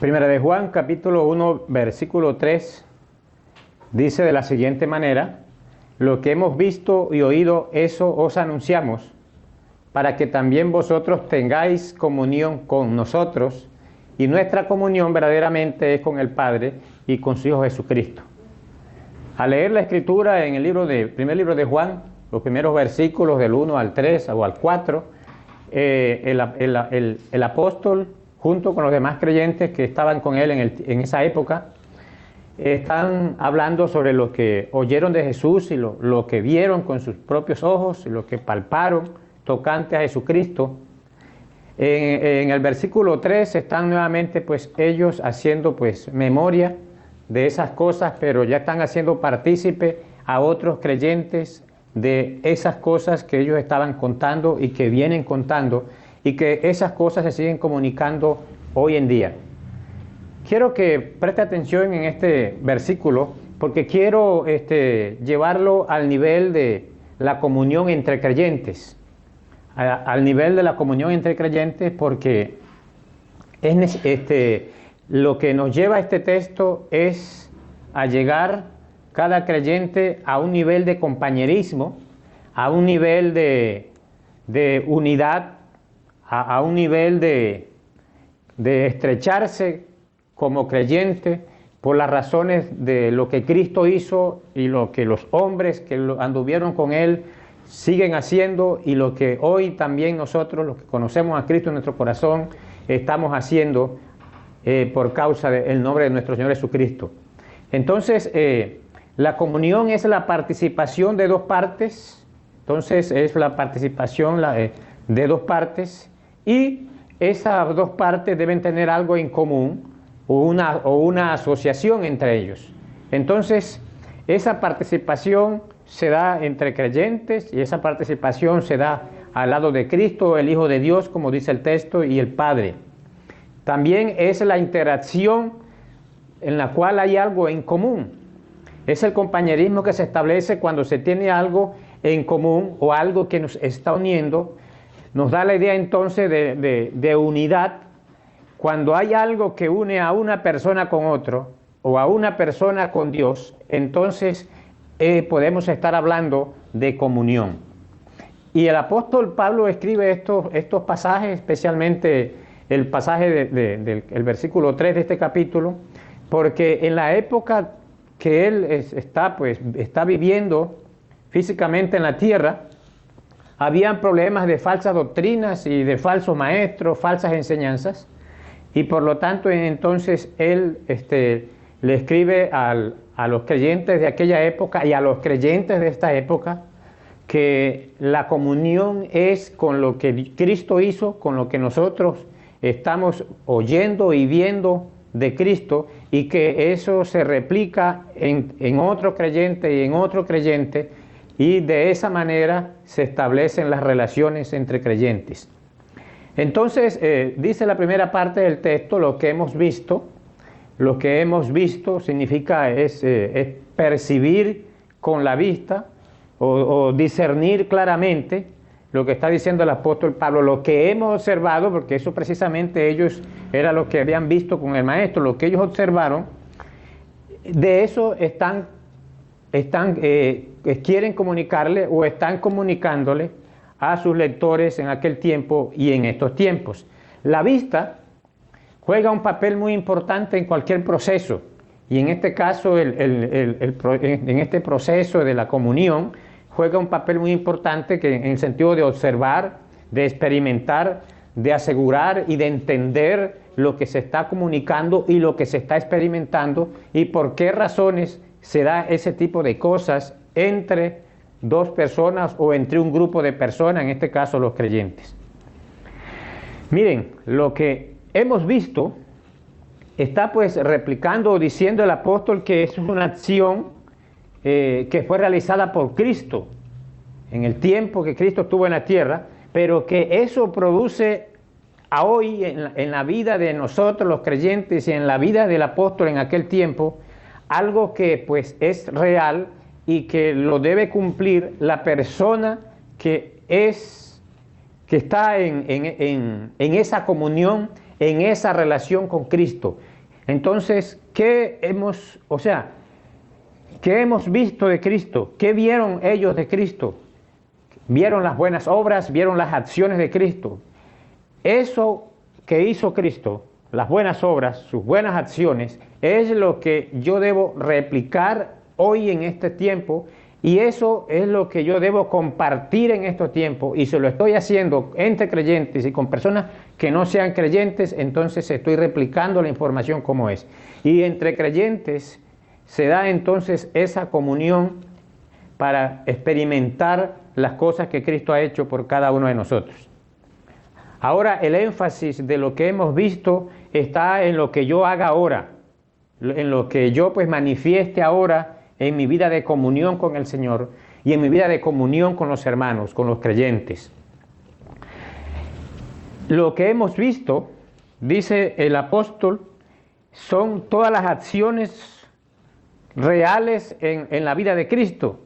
Primera de Juan, capítulo 1, versículo 3, dice de la siguiente manera: lo que hemos visto y oído, eso os anunciamos, para que también vosotros tengáis comunión con nosotros, y nuestra comunión verdaderamente es con el Padre y con su Hijo Jesucristo. Al leer la Escritura en el primer libro de Juan, los primeros versículos del 1 al 3 o al 4, el apóstol, junto con los demás creyentes que estaban con él en esa época, están hablando sobre lo que oyeron de Jesús y lo que vieron con sus propios ojos y lo que palparon tocante a Jesucristo. En el versículo 3 están nuevamente pues ellos haciendo pues memoria de esas cosas, pero ya están haciendo partícipe a otros creyentes de esas cosas que ellos estaban contando y que vienen contando, y que esas cosas se siguen comunicando hoy en día. Quiero que preste atención en este versículo, porque quiero llevarlo al nivel de la comunión entre creyentes, al nivel de la comunión entre creyentes, porque lo que nos lleva a este texto es a llegar cada creyente a un nivel de compañerismo, a un nivel de unidad, a un nivel de estrecharse como creyente por las razones de lo que Cristo hizo y lo que los hombres que anduvieron con Él siguen haciendo, y lo que hoy también nosotros, los que conocemos a Cristo en nuestro corazón, estamos haciendo por causa del nombre de nuestro Señor Jesucristo. Entonces, la comunión es la participación de dos partes. Entonces, es la participación de dos partes, y esas dos partes deben tener algo en común o una asociación entre ellos. Entonces, esa participación se da entre creyentes, y esa participación se da al lado de Cristo, el Hijo de Dios, como dice el texto, y el Padre. También es la interacción en la cual hay algo en común. Es el compañerismo que se establece cuando se tiene algo en común o algo que nos está uniendo. Nos da la idea entonces de unidad. Cuando hay algo que une a una persona con otro, o a una persona con Dios, entonces podemos estar hablando de comunión. Y el apóstol Pablo escribe estos pasajes, especialmente el pasaje del versículo 3 de este capítulo, porque en la época que él está viviendo físicamente en la tierra, habían problemas de falsas doctrinas y de falsos maestros, falsas enseñanzas, y por lo tanto entonces él le escribe a los creyentes de aquella época y a los creyentes de esta época que la comunión es con lo que Cristo hizo, con lo que nosotros estamos oyendo y viendo de Cristo, y que eso se replica en otro creyente y en otro creyente, y de esa manera se establecen las relaciones entre creyentes. Entonces, dice la primera parte del texto: lo que hemos visto. Lo que hemos visto significa es percibir con la vista o discernir claramente. Lo que está diciendo el apóstol Pablo, lo que hemos observado, porque eso precisamente ellos era lo que habían visto con el maestro, lo que ellos observaron, de eso quieren comunicarle o están comunicándole a sus lectores en aquel tiempo y en estos tiempos. La vista juega un papel muy importante en cualquier proceso, y en este caso, en este proceso de la comunión, juega un papel muy importante en el sentido de observar, de experimentar, de asegurar y de entender lo que se está comunicando y lo que se está experimentando, y por qué razones se da ese tipo de cosas entre dos personas o entre un grupo de personas, en este caso los creyentes. Miren, lo que hemos visto está pues replicando o diciendo el apóstol que es una acción que fue realizada por Cristo en el tiempo que Cristo estuvo en la tierra, pero que eso produce a hoy en la vida de nosotros los creyentes y en la vida del apóstol en aquel tiempo, algo que pues es real y que lo debe cumplir la persona que está en esa comunión en esa relación con Cristo. Entonces, ¿qué hemos visto de Cristo? ¿Qué vieron ellos de Cristo? Vieron las buenas obras, vieron las acciones de Cristo. Eso que hizo Cristo, las buenas obras, sus buenas acciones, es lo que yo debo replicar hoy en este tiempo, y eso es lo que yo debo compartir en estos tiempos, y se lo estoy haciendo entre creyentes y con personas que no sean creyentes. Entonces estoy replicando la información como es. Y entre creyentes se da entonces esa comunión para experimentar las cosas que Cristo ha hecho por cada uno de nosotros. Ahora el énfasis de lo que hemos visto está en lo que yo haga ahora, en lo que yo pues manifieste ahora en mi vida de comunión con el Señor y en mi vida de comunión con los hermanos, con los creyentes. Lo que hemos visto, dice el apóstol, son todas las acciones reales en la vida de Cristo.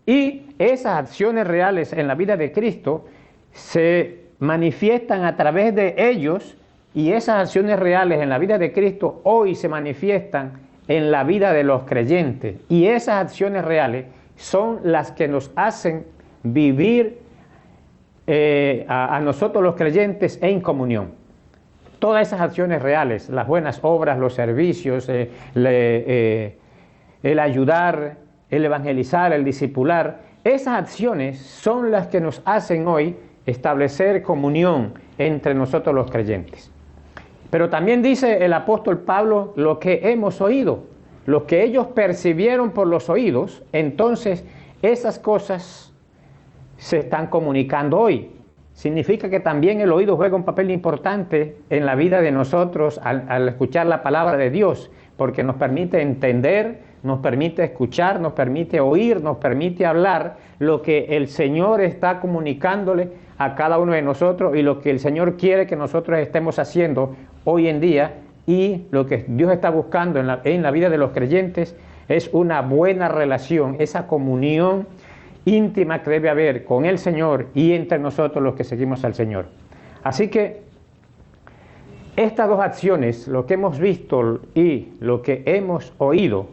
Y esas acciones reales en la vida de Cristo se manifiestan a través de ellos, y esas acciones reales en la vida de Cristo hoy se manifiestan en la vida de los creyentes. Y esas acciones reales son las que nos hacen vivir a nosotros los creyentes en comunión. Todas esas acciones reales, las buenas obras, los servicios, el ayudar, el evangelizar, el discipular, esas acciones son las que nos hacen hoy establecer comunión entre nosotros los creyentes. Pero también dice el apóstol Pablo lo que hemos oído, lo que ellos percibieron por los oídos. Entonces esas cosas se están comunicando hoy. Significa que también el oído juega un papel importante en la vida de nosotros al escuchar la palabra de Dios, porque nos permite entender, nos permite escuchar, nos permite oír, nos permite hablar lo que el Señor está comunicándole a cada uno de nosotros y lo que el Señor quiere que nosotros estemos haciendo hoy en día. Y lo que Dios está buscando en la vida de los creyentes es una buena relación, esa comunión íntima que debe haber con el Señor y entre nosotros los que seguimos al Señor. Así que estas dos acciones, lo que hemos visto y lo que hemos oído,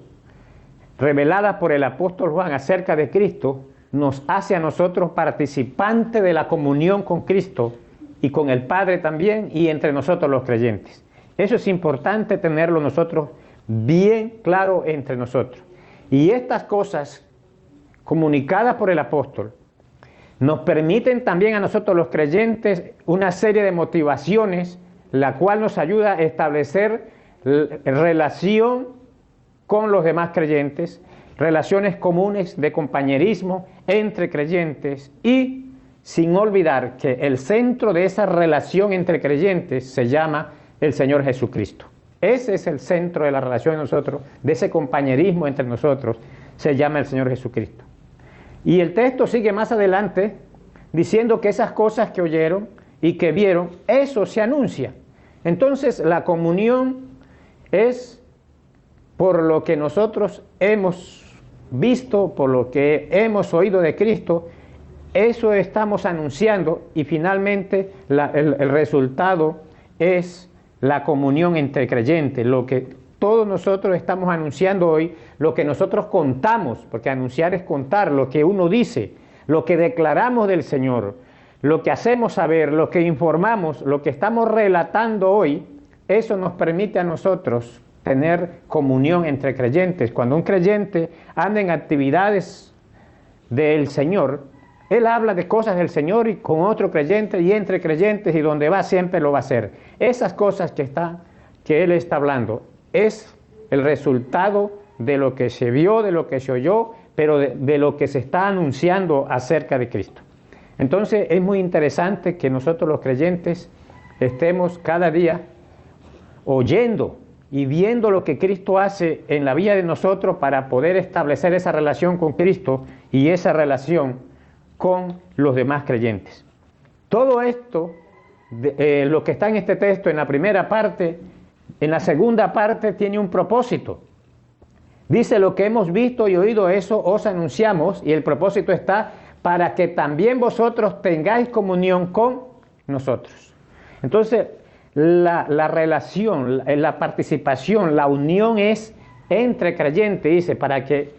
reveladas por el apóstol Juan acerca de Cristo, nos hace a nosotros participantes de la comunión con Cristo y con el Padre también, y entre nosotros los creyentes. Eso es importante tenerlo nosotros bien claro entre nosotros. Y estas cosas comunicadas por el apóstol nos permiten también a nosotros los creyentes una serie de motivaciones, la cual nos ayuda a establecer relación con los demás creyentes, relaciones comunes de compañerismo entre creyentes, y sin olvidar que el centro de esa relación entre creyentes se llama el Señor Jesucristo. Ese es el centro de la relación de nosotros, de ese compañerismo entre nosotros, se llama el Señor Jesucristo. Y el texto sigue más adelante diciendo que esas cosas que oyeron y que vieron, eso se anuncia. Entonces la comunión es por lo que nosotros hemos visto, por lo que hemos oído de Cristo, eso estamos anunciando, y finalmente el resultado es la comunión entre creyentes, lo que todos nosotros estamos anunciando hoy, lo que nosotros contamos, porque anunciar es contar, lo que uno dice, lo que declaramos del Señor, lo que hacemos saber, lo que informamos, lo que estamos relatando hoy, eso nos permite a nosotros tener comunión entre creyentes. Cuando un creyente anda en actividades del Señor, él habla de cosas del Señor y con otro creyente y entre creyentes, y donde va siempre lo va a hacer. Esas cosas que él está hablando es el resultado de lo que se vio, de lo que se oyó, pero de lo que se está anunciando acerca de Cristo. Entonces es muy interesante que nosotros los creyentes estemos cada día oyendo y viendo lo que Cristo hace en la vida de nosotros para poder establecer esa relación con Cristo y esa relación con los demás creyentes. Todo esto, lo que está en este texto en la primera parte, en la segunda parte tiene un propósito. Dice: lo que hemos visto y oído, eso os anunciamos, y el propósito está para que también vosotros tengáis comunión con nosotros. Entonces, la relación, la participación, la unión es entre creyentes, dice, para que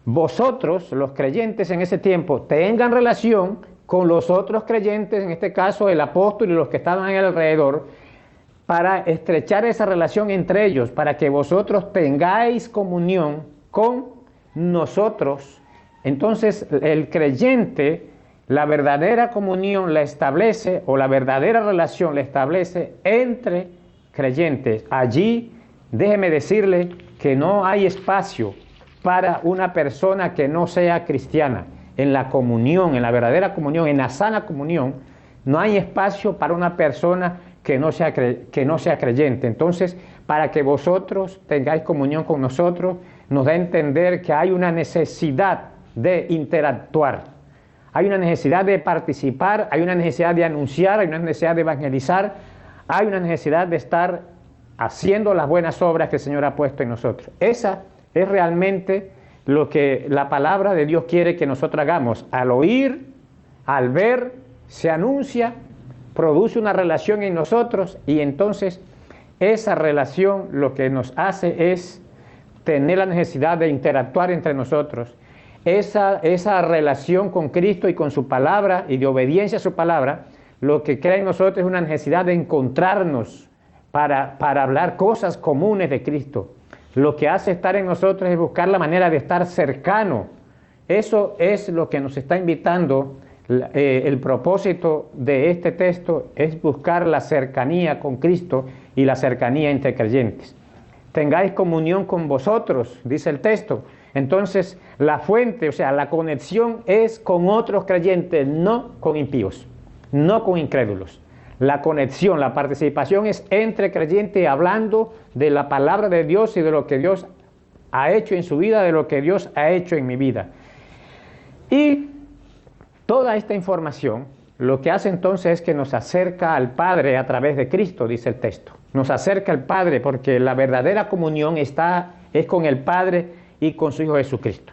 vosotros, los creyentes en ese tiempo, tengan relación con los otros creyentes, en este caso el apóstol y los que estaban alrededor, para estrechar esa relación entre ellos, para que vosotros tengáis comunión con nosotros. Entonces el creyente, la verdadera comunión la establece, o la verdadera relación la establece entre creyentes. Allí, déjeme decirle que no hay espacio para una persona que no sea cristiana. En la comunión, en la verdadera comunión, en la sana comunión, no hay espacio para una persona que no sea creyente. Entonces, para que vosotros tengáis comunión con nosotros, nos da a entender que hay una necesidad de interactuar, hay una necesidad de participar, hay una necesidad de anunciar, hay una necesidad de evangelizar, hay una necesidad de estar haciendo las buenas obras que el Señor ha puesto en nosotros. Esa es realmente lo que la palabra de Dios quiere que nosotros hagamos. Al oír, al ver, se anuncia, produce una relación en nosotros, y entonces esa relación lo que nos hace es tener la necesidad de interactuar entre nosotros. Esa relación con Cristo y con su palabra y de obediencia a su palabra, lo que crea en nosotros es una necesidad de encontrarnos para hablar cosas comunes de Cristo. Lo que hace estar en nosotros es buscar la manera de estar cercano. Eso es lo que nos está invitando. El propósito de este texto es buscar la cercanía con Cristo y la cercanía entre creyentes. Tengáis comunión con vosotros, dice el texto. Entonces, la fuente, o sea, la conexión es con otros creyentes, no con impíos, no con incrédulos. La conexión, la participación es entre creyentes, hablando de la palabra de Dios y de lo que Dios ha hecho en su vida, de lo que Dios ha hecho en mi vida. Y toda esta información lo que hace entonces es que nos acerca al Padre a través de Cristo, dice el texto. Nos acerca al Padre porque la verdadera comunión es con el Padre y con su Hijo Jesucristo.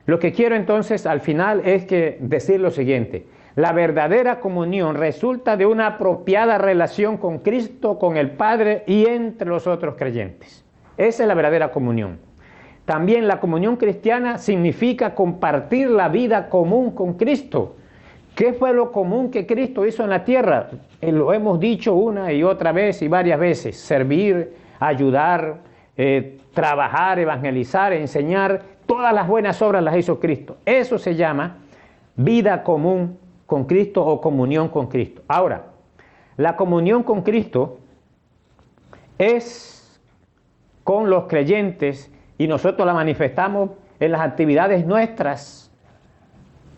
Lo que quiero entonces al final es decir lo siguiente: la verdadera comunión resulta de una apropiada relación con Cristo, con el Padre y entre los otros creyentes. Esa es la verdadera comunión. También la comunión cristiana significa compartir la vida común con Cristo. ¿Qué fue lo común que Cristo hizo en la tierra? Lo hemos dicho una y otra vez y varias veces: servir, ayudar, trabajar, evangelizar, enseñar. Todas las buenas obras las hizo Cristo. Eso se llama vida común con Cristo o comunión con Cristo. Ahora, la comunión con Cristo es con los creyentes y nosotros la manifestamos en las actividades nuestras,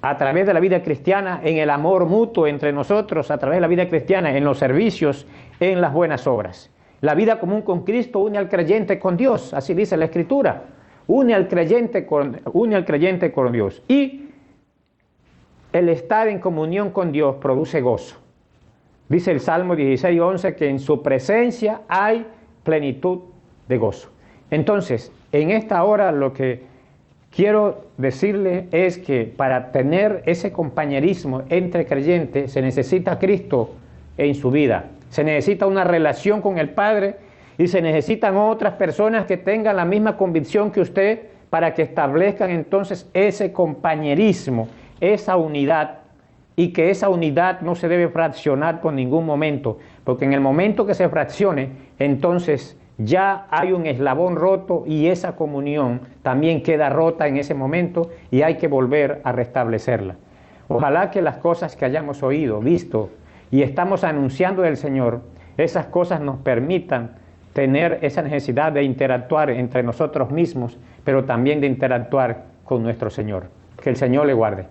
a través de la vida cristiana, en el amor mutuo entre nosotros, a través de la vida cristiana, en los servicios, en las buenas obras. La vida común con Cristo une al creyente con Dios, así dice la Escritura. Une al creyente con Dios. Y el estar en comunión con Dios produce gozo. Dice el Salmo 16:11 que en su presencia hay plenitud de gozo. Entonces, en esta hora lo que quiero decirle es que para tener ese compañerismo entre creyentes se necesita Cristo en su vida. Se necesita una relación con el Padre y se necesitan otras personas que tengan la misma convicción que usted para que establezcan entonces ese compañerismo, esa unidad, y que esa unidad no se debe fraccionar por ningún momento, porque en el momento que se fraccione, entonces ya hay un eslabón roto y esa comunión también queda rota en ese momento y hay que volver a restablecerla. Ojalá que las cosas que hayamos oído, visto y estamos anunciando del Señor, esas cosas nos permitan tener esa necesidad de interactuar entre nosotros mismos, pero también de interactuar con nuestro Señor. Que el Señor le guarde.